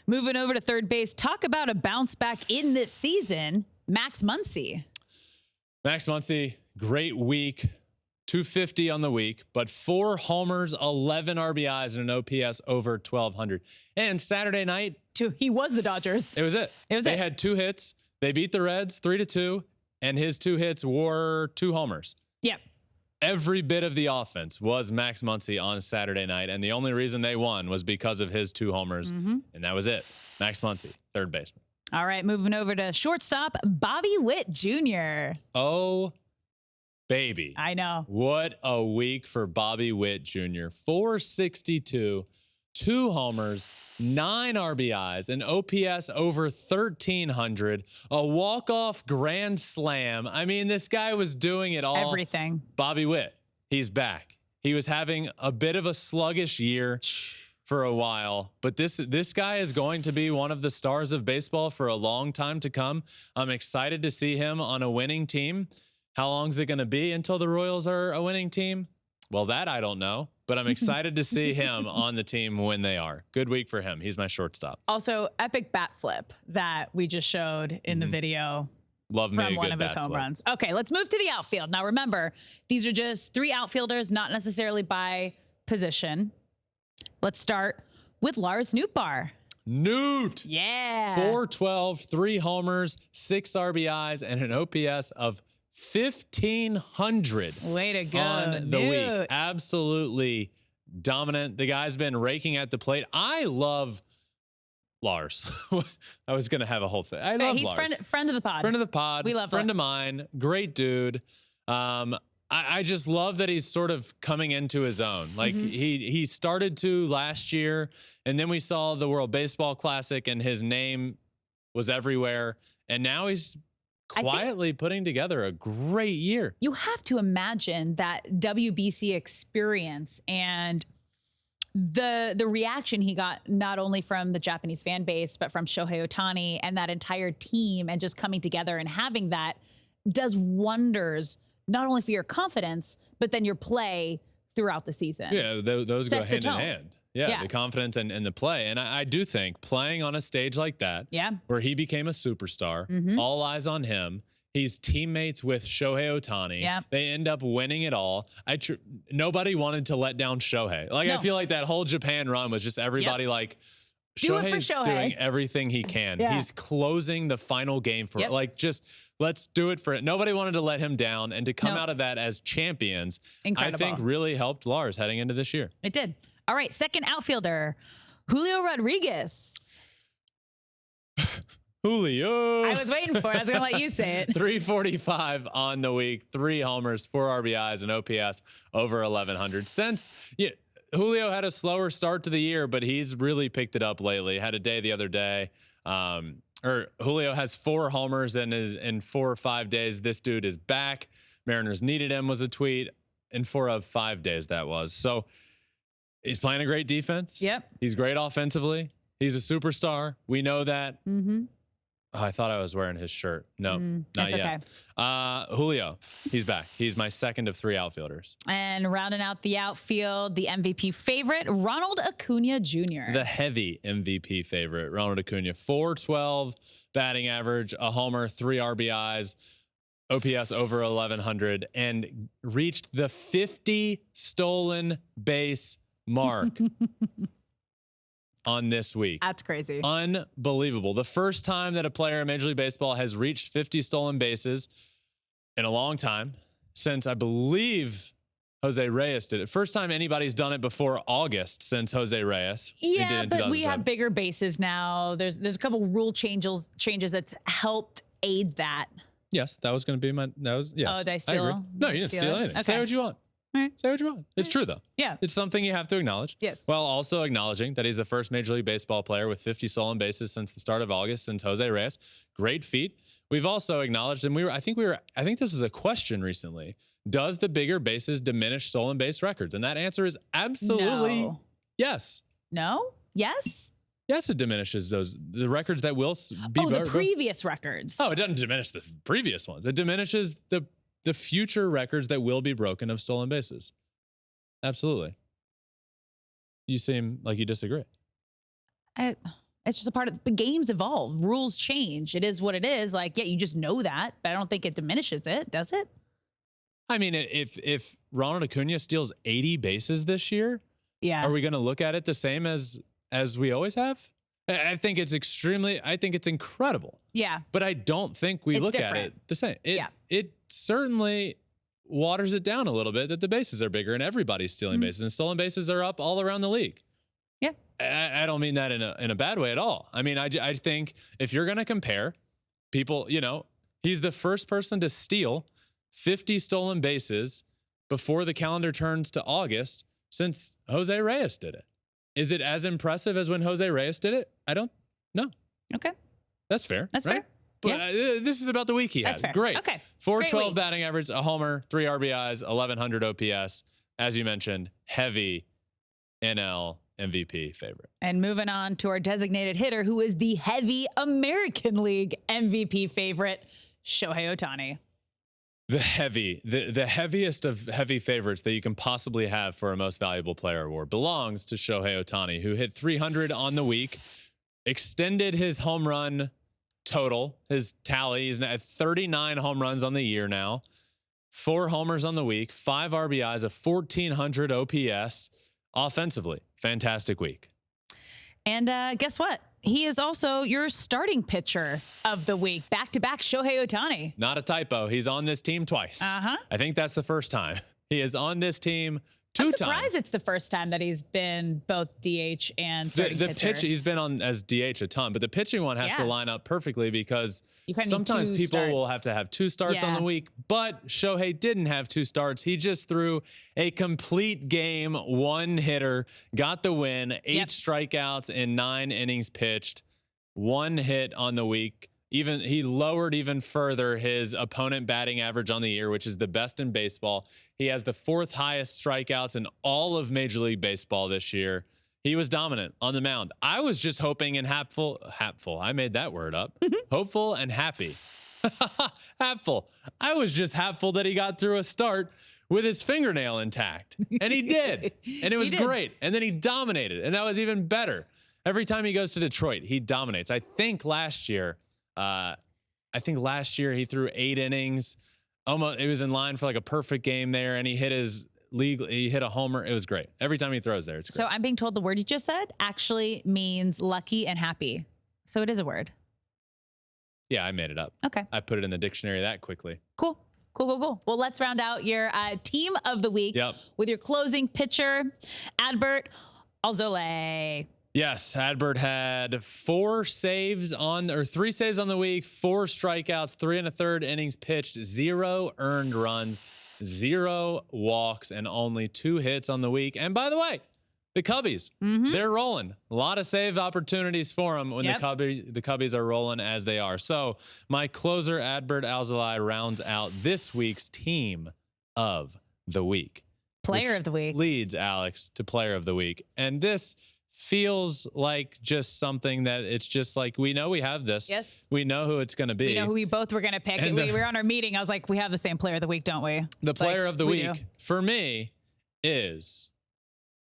Moving over to third base, talk about a bounce back in this season, Max Muncy.
Max Muncy, great week. 250 on the week, but 4 homers, 11 RBIs, and an OPS over 1,200. And Saturday night,
He was the Dodgers.
it was it. They had 2 hits. They beat the Reds 3-2, and his 2 hits were 2 homers.
Yep.
Every bit of the offense was Max Muncy on Saturday night, and the only reason they won was because of his 2 homers, and that was it. Max Muncy, third baseman.
All right, moving over to shortstop, Bobby Witt Jr.
Oh, baby.
I know.
What a week for Bobby Witt Jr. 462, 2 homers, 9 RBIs, an OPS over 1,300, a walk-off grand slam. I mean, this guy was doing it all.
Everything.
Bobby Witt, he's back. He was having a bit of a sluggish year for a while, but this guy is going to be one of the stars of baseball for a long time to come. I'm excited to see him on a winning team. How long is it going to be until the Royals are a winning team? Well, that I don't know, but I'm excited to see him on the team when they are. Good week for him. He's my shortstop.
Also, epic bat flip that we just showed in the video.
Love me a
from
good
one of his
bat
home
flip.
runs. Okay, let's move to the outfield. Now, remember, these are just 3 outfielders, not necessarily by position. Let's start with Lars Nootbaar.
Newt.
Yeah.
412, 3 homers, 6 RBIs, and an OPS of 1,500
Way to go,
on the
Newt.
week. Absolutely dominant. The guy's been raking at the plate. I love Lars. I was going to have a whole thing. I love
He's
Lars.
friend of the pod.
Friend of the pod.
We love
friend
Lars.
of mine. Great dude. I just love that he's sort of coming into his own. Like he started to last year, and then we saw the World Baseball Classic, and his name was everywhere. And now he's quietly putting together a great year.
You have to imagine that WBC experience and the reaction he got not only from the Japanese fan base, but from Shohei Ohtani and that entire team, and just coming together and having that does wonders, not only for your confidence, but then your play throughout the season.
Yeah, those go
Sets the
hand in
tone.
hand. Yeah, the confidence and the play. And I do think playing on a stage like that, where he became a superstar, all eyes on him. He's teammates with Shohei Ohtani.
Yeah.
They end up winning it all. Nobody wanted to let down Shohei. Like, I feel like that whole Japan run was just everybody like,
Do it for
Shohei's
Shohei.
doing everything he can.
Yeah.
He's closing the final game for it. Like, just let's do it for it. Nobody wanted to let him down, and to come out of that as champions,
Incredible.
I think really helped Lars heading into this year.
It did. All right, second outfielder, Julio Rodriguez.
Julio.
I was waiting for it. I was going to let you say it.
345 on the week, 3 homers, 4 RBIs, and OPS over 1,100. Julio had a slower start to the year, but he's really picked it up lately. Had a day the other day. Julio has 4 homers in 4 or 5 days. This dude is back. Mariners needed him was a tweet. In 4 of 5 days that was. So he's playing a great defense.
Yep.
He's great offensively. He's a superstar. We know that. Oh, I thought I was wearing his shirt. No, not
that's
yet. Julio, he's back. He's my second of 3 outfielders.
And rounding out the outfield, the MVP favorite, Ronald Acuna Jr.
The heavy MVP favorite, Ronald Acuna. 412 batting average, a homer, 3 RBIs. OPS over 1,100 and reached the 50 stolen base mark on this week.
That's crazy.
Unbelievable. The first time that a player in Major League Baseball has reached 50 stolen bases in a long time, since I believe Jose Reyes did it. First time anybody's done it before August since Jose Reyes.
Yeah, but we have bigger bases now. There's a couple rule changes that's helped aid that.
Yes, that was going to be my. That was yes.
Oh, did I
agree.
steal?
No, you didn't steal anything.
Okay.
Say what you want.
Right.
Say what you want. It's true though.
Yeah.
It's something you have to acknowledge.
Yes.
While also acknowledging that he's the first Major League Baseball player with 50 stolen bases since the start of August, since Jose Reyes. Great feat. We've also acknowledged, and I think this is a question recently. Does the bigger bases diminish stolen base records? And that answer is absolutely yes.
No? Yes?
Yes, it diminishes the records that will be.
Oh, the previous records.
Oh, it doesn't diminish the previous ones. It diminishes the future records that will be broken of stolen bases. Absolutely. You seem like you disagree.
It's just a part of the games evolve. Rules change. It is what it is. Like, yeah, you just know that, but I don't think it diminishes it, does it?
I mean, if Ronald Acuna steals 80 bases this year,
yeah,
are we going to look at it the same as we always have? I think it's incredible.
Yeah.
But I don't think we look
different.
at it the same. It certainly waters it down a little bit that the bases are bigger and everybody's stealing bases, and stolen bases are up all around the league.
Yeah.
I don't mean that in a bad way at all. I mean, I think if you're going to compare people, he's the first person to steal 50 stolen bases before the calendar turns to August since Jose Reyes did it. Is it as impressive as when Jose Reyes did it? I don't know.
Okay.
That's fair.
That's
right?
fair.
But
Yeah.
This is about the week he had.
That's fair.
Great.
Okay.
412 batting average, a homer, 3 RBIs, 1,100 OPS. As you mentioned, heavy NL MVP favorite.
And moving on to our designated hitter, who is the heavy American League MVP favorite, Shohei Ohtani.
The heaviest of heavy favorites that you can possibly have for a most valuable player award belongs to Shohei Ohtani, who hit 300 on the week, extended his home run total, his tally. He's at 39 home runs on the year now, 4 homers on the week, 5 RBIs, a 1,400 OPS. Offensively, fantastic week.
And guess what? He is also your starting pitcher of the week. Back-to-back Shohei Ohtani.
Not a typo. He's on this team twice. I think that's the first time. He is on this team 2 times.
I'm surprised it's the first time that he's been both DH and starting pitcher.
He's been on as DH a ton, but the pitching one has to line up perfectly because sometimes people will have to have 2 starts on the week, but Shohei didn't have 2 starts. He just threw a complete game, 1 hitter, got the win, 8 strikeouts in 9 innings pitched, 1 hit on the week. He lowered even further his opponent batting average on the year, which is the best in baseball. He has the 4th highest strikeouts in all of Major League Baseball this year. He was dominant on the mound. I was just hoping and hapful. I made that word up. Hopeful and happy. Hapful. I was just hapful that he got through a start with his fingernail intact. And he did. And it was great. And then he dominated. And that was even better. Every time he goes to Detroit, he dominates. I think last year he threw 8 innings. Almost, it was in line for like a perfect game there, and he hit a homer. It was great. Every time he throws there, it's great.
So I'm being told the word you just said actually means lucky and happy. So it is a word.
Yeah, I made it up.
Okay.
I put it in the dictionary that quickly.
Cool. Well, let's round out your team of the week with your closing pitcher, Adbert Alzolay.
Yes, Adbert had 3 saves on the week, 4 strikeouts, 3 1/3 innings pitched, 0 earned runs, 0 walks, and only 2 hits on the week. And by the way, the Cubbies, they're rolling. A lot of save opportunities for them when the Cubbies are rolling as they are. So my closer, Adbert Alzolay, rounds out this week's team of the week.
Player of the week.
Leads Alex to player of the week. And this feels like just something that it's just like, we know we have this.
Yes.
We know who it's going to be.
We know who we both were going to pick. We were on our meeting. I was like, we have the same player of the week, don't we?
The player of the week for me is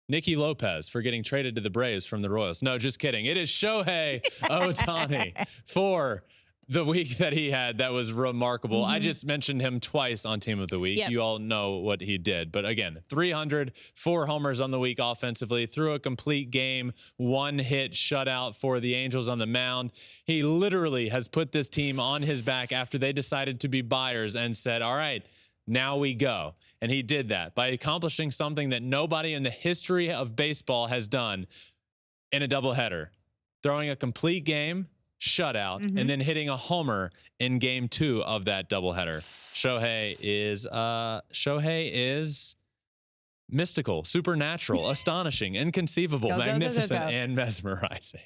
Nicky Lopez for getting traded to the Braves from the Royals. No, just kidding. It is Shohei Ohtani for the week that he had, that was remarkable. I
Mm-hmm.
just mentioned him twice on Team of the Week.
Yep.
You all know what he did. But again, 300, 4 homers on the week offensively, threw a complete game, 1 hit shutout for the Angels on the mound. He literally has put this team on his back after they decided to be buyers and said, all right, now we go. And he did that by accomplishing something that nobody in the history of baseball has done in a doubleheader, throwing a complete game, shutout, and then hitting a homer in game 2 of that doubleheader. Shohei is mystical, supernatural, astonishing, inconceivable,
Go, go, go, go,
magnificent,
go.
and mesmerizing.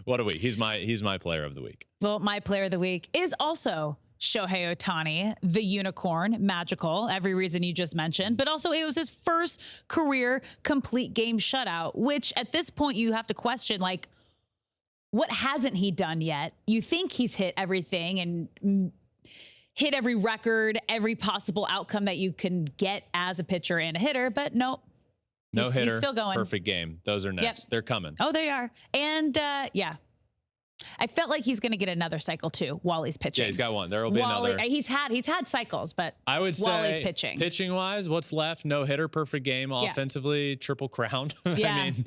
What a week. He's my player of the week.
Well, my player of the week is also Shohei Ohtani, the unicorn, magical, every reason you just mentioned, but also it was his first career complete game shutout, which at this point you have to question, like, what hasn't he done yet? You think he's hit everything and hit every record, every possible outcome that you can get as a pitcher and a hitter, but nope.
No hitter,
he's still going.
perfect game. Those are next.
Yep.
They're coming.
Oh, they are. And yeah, I felt like he's going to get another cycle too while he's pitching.
Yeah, he's got one. There will be another.
He's had cycles, but
I would
while
say
he's pitching
wise, what's left? No hitter, perfect game.
Yeah.
Offensively, triple crown.
Yeah.
I mean,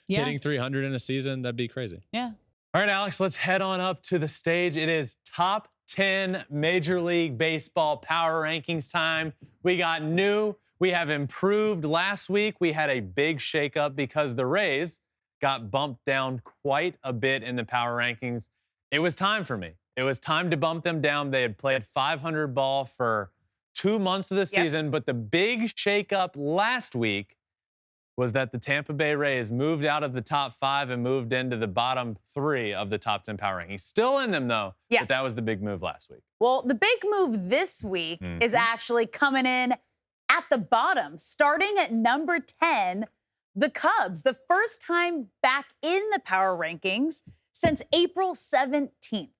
hitting 300 in a season, that'd be crazy.
Yeah.
All right, Alex, let's head on up to the stage. It is top 10 Major League Baseball Power Rankings time. We got new. We have improved. Last week, we had a big shakeup because the Rays got bumped down quite a bit in the Power Rankings. It was time for me. It was time to bump them down. They had played 500 ball for 2 months of the season, but the big shakeup last week was that the Tampa Bay Rays moved out of the top 5 and moved into the bottom 3 of the top 10 power rankings. Still in them, though, but that was the big move last week.
Well, the big move this week is actually coming in at the bottom, starting at number 10, the Cubs, the first time back in the power rankings since April 17th.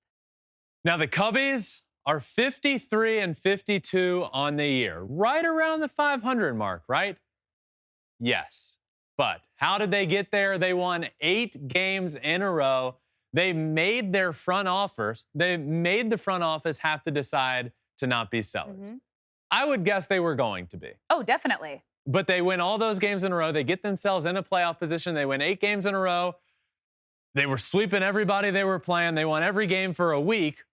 Now, the Cubbies are 53 and 52 on the year, right around the 500 mark, right? Yes. But how did they get there? They won 8 games in a row. They made their front office. They made the front office have to decide to not be sellers. I would guess they were going to be.
Oh, definitely.
But they win all those games in a row. They get themselves in a playoff position. They win 8 games in a row. They were sweeping everybody they were playing. They won every game for a week.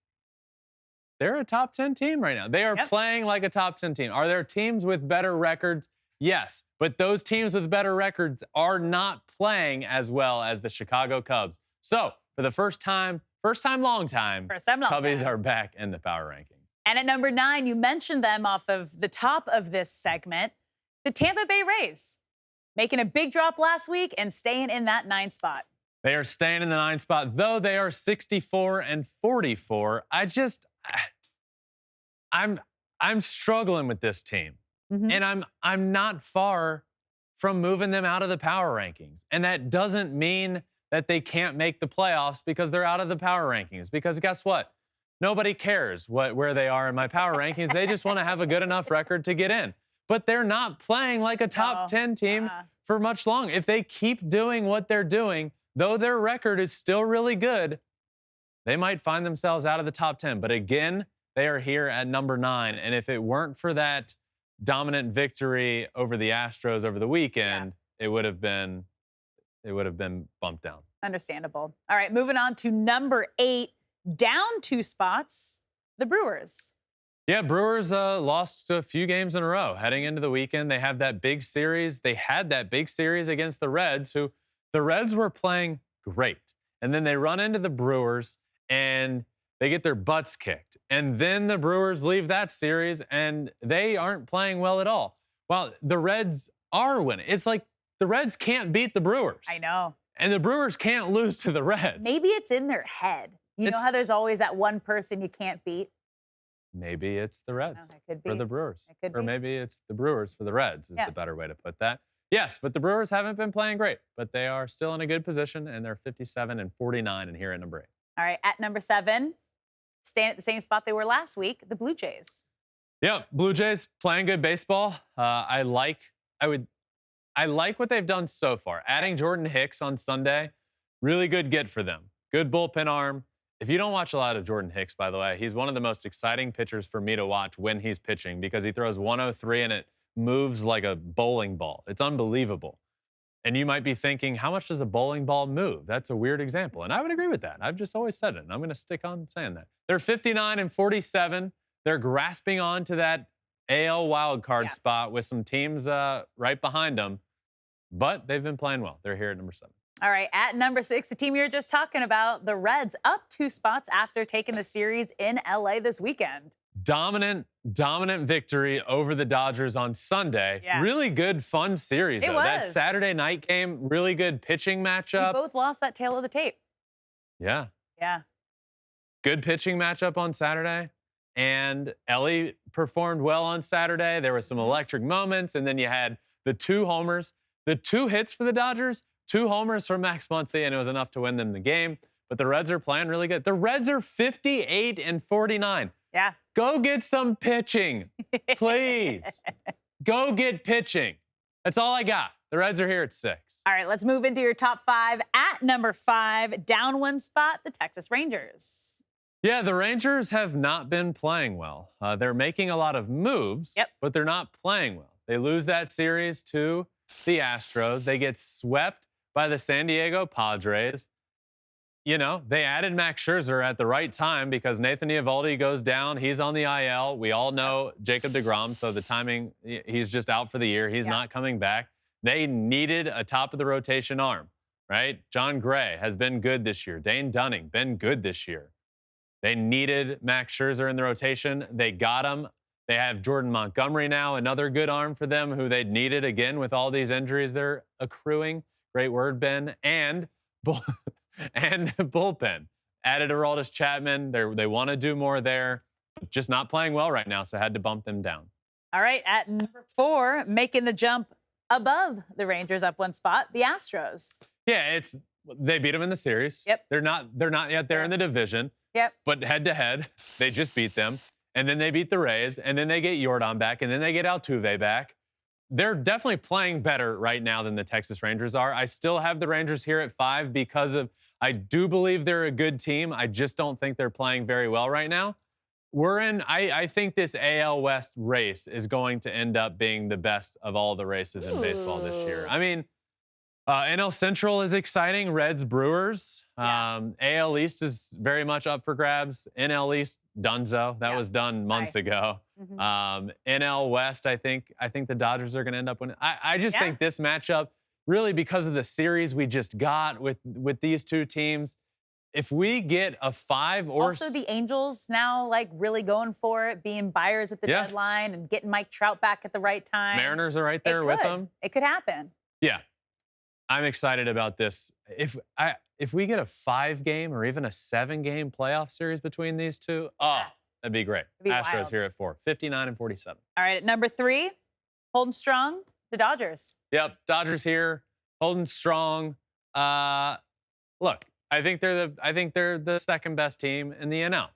They're a top 10 team right now. They are playing like a top 10 team. Are there teams with better records? Yes. But those teams with better records are not playing as well as the Chicago Cubs. So for the first time, long time, Cubbies are back in the power rankings.
And at number 9, you mentioned them off of the top of this segment, the Tampa Bay Rays, making a big drop last week and staying in that 9 spot.
They are staying in the 9 spot, though they are 64 and 44. I'm struggling with this team. And I'm not far from moving them out of the power rankings. And that doesn't mean that they can't make the playoffs because they're out of the power rankings. Because guess what? Nobody cares where they are in my power rankings. They just want to have a good enough record to get in. But they're not playing like a top 10 team for much longer. If they keep doing what they're doing, though their record is still really good, they might find themselves out of the top 10. But again, they are here at number 9. And if it weren't for that dominant victory over the Astros over the weekend, it would have been bumped down.
Understandable. All right, moving on to number 8, down 2 spots, the Brewers.
Yeah, Brewers lost a few games in a row heading into the weekend. They have that big series. They had that big series against the Reds, who the Reds were playing great. And then they run into the Brewers and they get their butts kicked. And then the Brewers leave that series and they aren't playing well at all. Well, the Reds are winning. It's like the Reds can't beat the Brewers.
I know.
And the Brewers can't lose to the Reds.
Maybe it's in their head. You know how there's always that one person you can't beat?
Maybe it's the Reds
it could
for
be.
the Brewers.
It could
or
be.
maybe it's the Brewers for the Reds is the better way to put that. Yes, but the Brewers haven't been playing great, but they are still in a good position, and they're 57 and 49 and here at number 8.
All right, at number 7, staying at the same spot they were last week, the Blue Jays.
Yeah, Blue Jays playing good baseball. I like what they've done so far. Adding Jordan Hicks on Sunday, really good get for them. Good bullpen arm. If you don't watch a lot of Jordan Hicks, by the way, he's one of the most exciting pitchers for me to watch when he's pitching because he throws 103 and it moves like a bowling ball. It's unbelievable. And you might be thinking, how much does a bowling ball move? That's a weird example. And I would agree with that. I've just always said it. And I'm going to stick on saying that. They're 59 and 47. They're grasping on to that AL wildcard spot with some teams right behind them. But they've been playing well. They're here at number 7.
All right, at number 6, the team you were just talking about, the Reds, up 2 spots after taking the series in LA this weekend.
Dominant victory over the Dodgers on Sunday.
Yeah.
Really good, fun series, though. That Saturday night game, really good pitching matchup.
We both lost that tail of the tape.
Yeah.
Yeah.
Good pitching matchup on Saturday. And Ellie performed well on Saturday. There were some electric moments. And then you had the 2 homers, the 2 hits for the Dodgers, 2 homers from Max Muncy, and it was enough to win them the game. But the Reds are playing really good. The Reds are 58 and 49.
Yeah.
Go get some pitching, please. Go get pitching. That's all I got. The Reds are here at 6.
All right, let's move into your top 5. At number 5, down 1 spot, the Texas Rangers.
Yeah, the Rangers have not been playing well. They're making a lot of moves, but they're not playing well. They lose that series to the Astros. They get swept by the San Diego Padres. You know, they added Max Scherzer at the right time because Nathan Eovaldi goes down. He's on the IL. We all know Jacob deGrom, so the timing, he's just out for the year. He's not coming back. They needed a top-of-the-rotation arm, right? John Gray has been good this year. Dane Dunning, been good this year. They needed Max Scherzer in the rotation. They got him. They have Jordan Montgomery now, another good arm for them who they needed again with all these injuries they're accruing. Great word, Ben. And the bullpen. Added Aroldis Chapman. They want to do more there. Just not playing well right now, so had to bump them down.
All right, at number 4, making the jump above the Rangers up 1 spot, the Astros.
Yeah, they beat them in the series.
Yep.
They're not yet there in the division.
Yep.
But head-to-head, they just beat them. And then they beat the Rays, and then they get Yordan back, and then they get Altuve back. They're definitely playing better right now than the Texas Rangers are. I still have the Rangers here at 5 because I do believe they're a good team. I just don't think they're playing very well right now. I think this AL West race is going to end up being the best of all the races in baseball this year. I mean, NL Central is exciting. Reds, Brewers. AL East is very much up for grabs. NL East, Dunzo. That was done months ago. NL West, I think the Dodgers are going to end up winning. I just think this matchup, really because of the series we just got with these 2 teams, if we get a 5 or...
Also, the Angels now, like, really going for it, being buyers at the deadline and getting Mike Trout back at the right time.
Mariners are right there with them.
It could happen.
Yeah. I'm excited about this. If we get a 5-game or even a 7-game playoff series between these 2, that'd be great. Astros
wild.
here at 4, 59 and 47.
All right, at number 3, holding strong, the Dodgers.
Yep, Dodgers here, holding strong. Look, I think they're the second best team in the NL.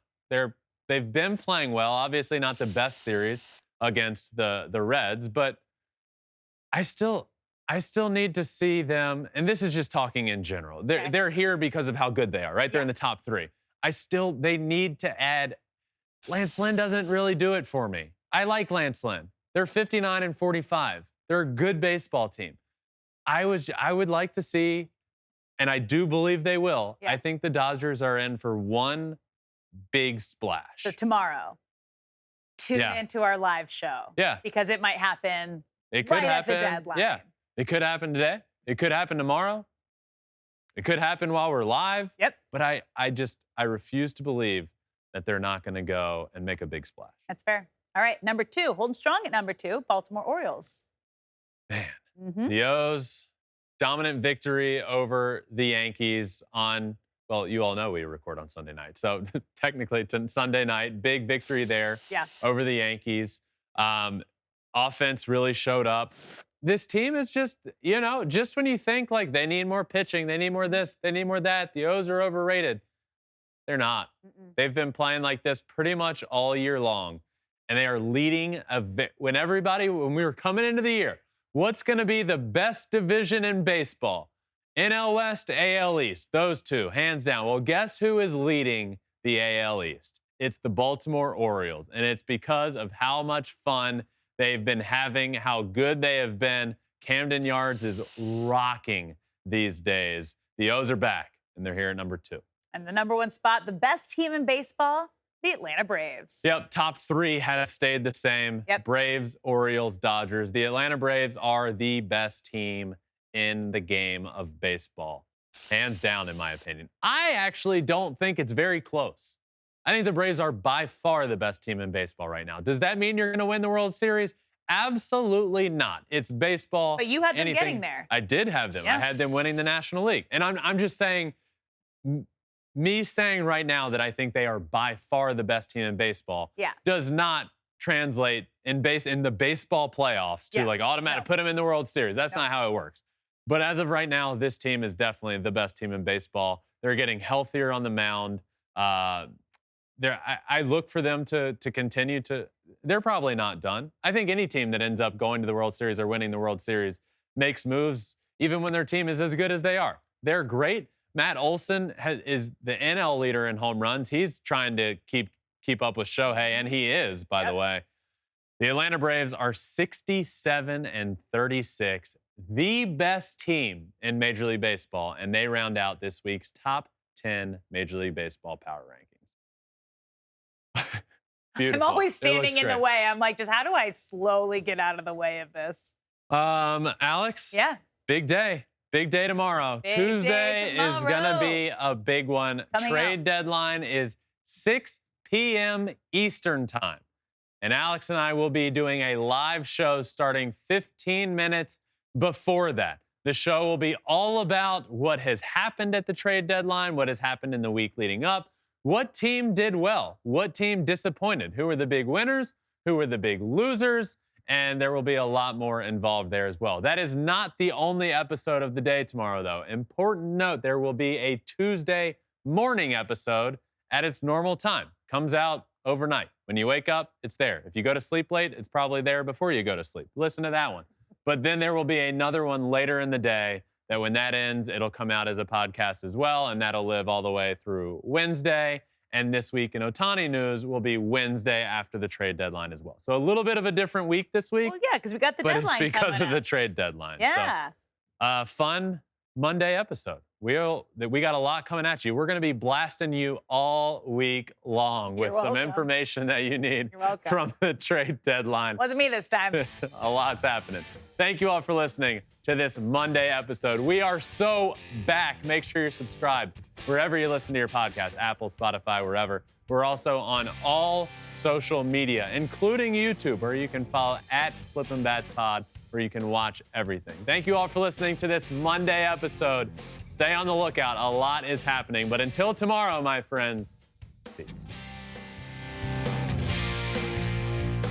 They've been playing well. Obviously, not the best series against the Reds, but I still need to see them, and this is just talking in general. They're here because of how good they are, right? They're in the top 3. They need to add. Lance Lynn doesn't really do it for me. I like Lance Lynn. They're 59 and 45. They're a good baseball team. I would like to see, and I do believe they will. I think the Dodgers are in for one big splash.
So tomorrow, tune into our live show.
Yeah.
Because it might happen
It could happen.
at the deadline.
Yeah. It could happen today. It could happen tomorrow. It could happen while we're live.
Yep.
But I refuse to believe that they're not going to go and make a big splash.
That's fair. All right, number 2, holding strong at number 2, Baltimore Orioles.
Man, the O's, dominant victory over the Yankees on, well, you all know we record on Sunday night. So technically it's Sunday night, big victory there over the Yankees. Offense really showed up. This team is just, just when you think like they need more pitching, they need more this, they need more that, the O's are overrated. They're not. They've been playing like this pretty much all year long. And they are leading when we were coming into the year, what's going to be the best division in baseball? NL West, AL East, those two, hands down. Well, guess who is leading the AL East? It's the Baltimore Orioles, and it's because of how much fun they've been having, how good they have been. Camden Yards is rocking these days. The O's are back, and they're here at number 2.
And the number 1 spot, the best team in baseball, the Atlanta Braves.
Yep, top 3 has stayed the same.
Yep.
Braves, Orioles, Dodgers. The Atlanta Braves are the best team in the game of baseball. Hands down, in my opinion. I actually don't think it's very close. I think the Braves are by far the best team in baseball right now. Does that mean you're going to win the World Series? Absolutely not. It's baseball.
But you had them getting there.
I did have them.
Yeah.
I had them winning the National League. And I'm just saying, me saying right now that I think they are by far the best team in baseball does not translate in the baseball playoffs to like automatic put them in the World Series. That's not how it works. But as of right now, this team is definitely the best team in baseball. They're getting healthier on the mound. I look for them to continue to. They're probably not done. I think any team that ends up going to the World Series or winning the World Series makes moves even when their team is as good as they are. They're great. Matt Olson is the NL leader in home runs. He's trying to keep up with Shohei, and he is, by the way. The Atlanta Braves are 67-36, the best team in Major League Baseball, and they round out this week's top 10 Major League Baseball Power Rankings.
I'm always standing in the way. I'm like, just how do I slowly get out of the way of this?
Alex?
Yeah.
Big day. Big day tomorrow. Tuesday is going to be a big one. Trade deadline is 6 p.m. Eastern time. And Alex and I will be doing a live show starting 15 minutes before that. The show will be all about what has happened at the trade deadline, what has happened in the week leading up, what team did well, what team disappointed, who were the big winners, who were the big losers, and there will be a lot more involved there as well. That is not the only episode of the day tomorrow, though. Important note, there will be a Tuesday morning episode at its normal time. Comes out overnight. When you wake up, it's there. If you go to sleep late, it's probably there before you go to sleep. Listen to that one. But then there will be another one later in the day that when that ends, it'll come out as a podcast as well, and that'll live all the way through Wednesday. And This Week in Ohtani News will be Wednesday after the trade deadline as well. So a little bit of a different week this week.
Well, yeah, because we got the deadline
But it's because of
coming
the
up.
trade deadline.
Yeah.
So, fun Monday episode. We got a lot coming at you. We're going to be blasting you all week long with some information that you need from the trade deadline.
Wasn't me this time.
A lot's happening. Thank you all for listening to this Monday episode. We are so back. Make sure you're subscribed wherever you listen to your podcast, Apple, Spotify, wherever. We're also on all social media, including YouTube, where you can follow at Flippin Bats Pod, where you can watch everything. Thank you all for listening to this Monday episode. Stay on the lookout. A lot is happening. But until tomorrow, my friends, peace.